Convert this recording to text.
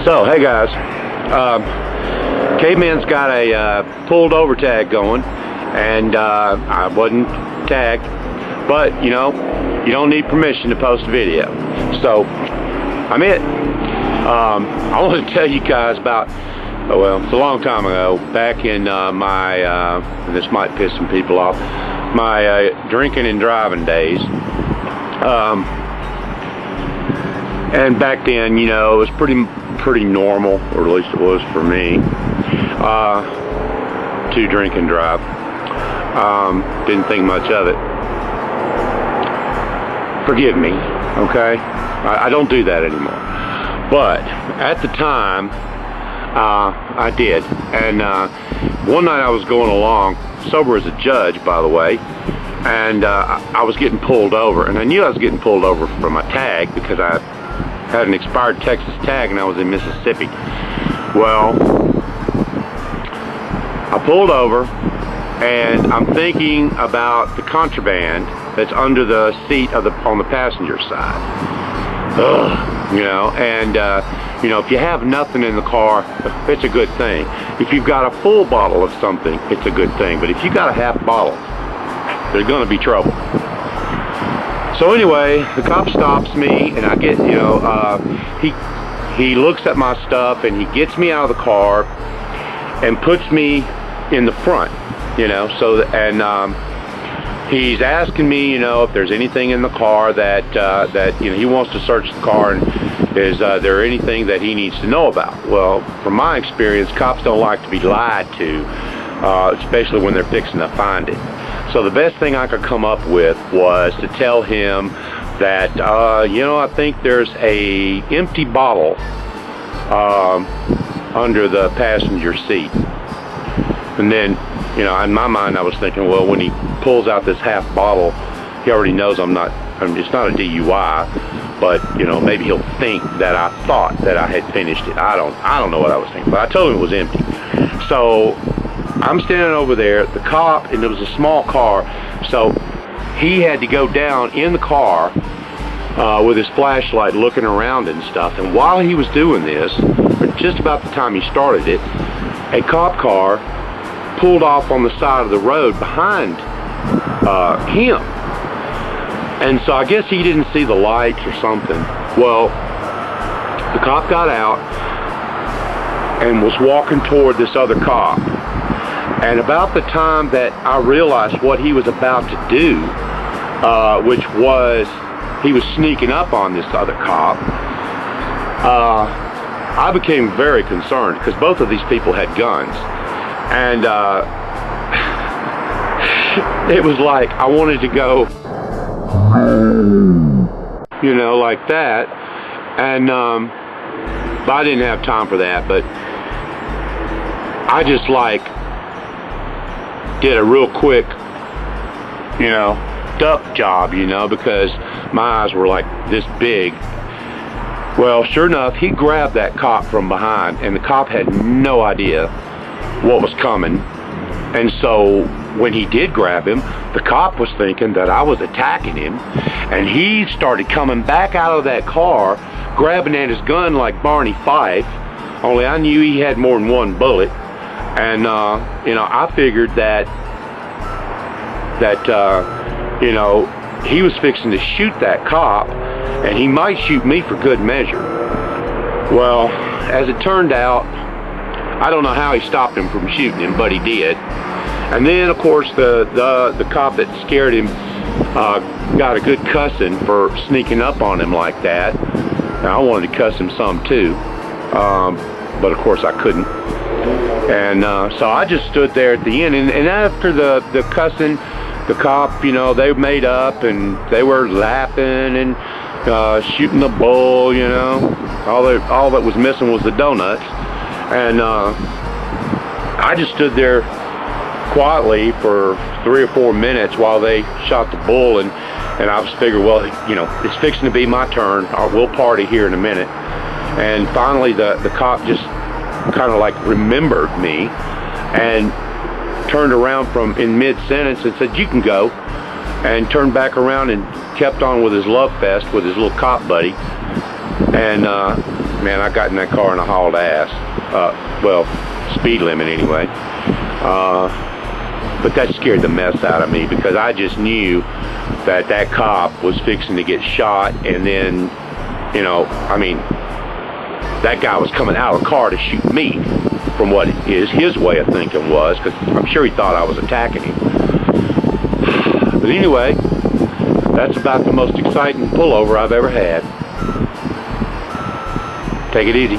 So, hey guys, Caveman's got a pulled over tag going, and I wasn't tagged, but you know, you don't need permission to post a video. So, I'm it. I want to tell you guys about, well, it's a long time ago, back in and this might piss some people off, my drinking and driving days. And back then, you know, it was pretty normal, or at least it was for me, to drink and drive. Didn't think much of it. Forgive me, okay? I don't do that anymore. But at the time, I did. And one night I was going along, sober as a judge, by the way, and I was getting pulled over. And I knew I was getting pulled over for my tag because I had an expired Texas tag and I was in Mississippi. Well, I pulled over and I'm thinking about the contraband that's under the seat of on the passenger side. Ugh, you know, and you know, if you have nothing in the car, it's a good thing. If you've got a full bottle of something, it's a good thing. But if you got a half bottle, there's going to be trouble. So anyway, the cop stops me, and I get, you know, he looks at my stuff, and he gets me out of the car, and puts me in the front, you know. So he's asking me, you know, if there's anything in the car that you know, he wants to search the car, and is there anything that he needs to know about? Well, from my experience, cops don't like to be lied to, especially when they're fixing to find it. So the best thing I could come up with was to tell him that, you know, I think there's a empty bottle under the passenger seat. And then, you know, in my mind I was thinking, well, when he pulls out this half bottle, he already knows I'm not, I mean, it's not a DUI, but, you know, maybe he'll think that I thought that I had finished it. I don't know what I was thinking, but I told him it was empty. So I'm standing over there, the cop, and it was a small car, so he had to go down in the car with his flashlight looking around and stuff. And while he was doing this, or just about the time he started it, a cop car pulled off on the side of the road behind him. And so I guess he didn't see the lights or something. Well, the cop got out and was walking toward this other cop. And about the time that I realized what he was about to do, which was he was sneaking up on this other cop, I became very concerned because both of these people had guns. And it was like I wanted to go, you know, like that. And but I didn't have time for that, but I just like did a real quick, you know, duck job, you know, because my eyes were like this big. Well, sure enough, he grabbed that cop from behind, and the cop had no idea what was coming. And so when he did grab him, the cop was thinking that I was attacking him, and he started coming back out of that car, grabbing at his gun like Barney Fife, only I knew he had more than one bullet. And you know, I figured that you know, he was fixing to shoot that cop, and he might shoot me for good measure. Well, as it turned out, I don't know how he stopped him from shooting him, but he did. And then, of course, the cop that scared him got a good cussing for sneaking up on him like that. Now, I wanted to cuss him some too, but of course I couldn't. And so I just stood there at the end, and after the cussing, the cop, you know, they made up and they were laughing and shooting the bull, you know. All that was missing was the donuts. And I just stood there quietly for 3 or 4 minutes while they shot the bull, and I was figuring, well, you know, it's fixing to be my turn. We'll party here in a minute. And finally the cop just kind of like remembered me and turned around from in mid-sentence and said, "You can go," and turned back around and kept on with his love fest with his little cop buddy. And man, I got in that car and I hauled ass. Well, speed limit anyway. But that scared the mess out of me, because I just knew that that cop was fixing to get shot, and then, you know, I mean, that guy was coming out of the car to shoot me, from what his way of thinking was, because I'm sure he thought I was attacking him. But anyway, that's about the most exciting pullover I've ever had. Take it easy.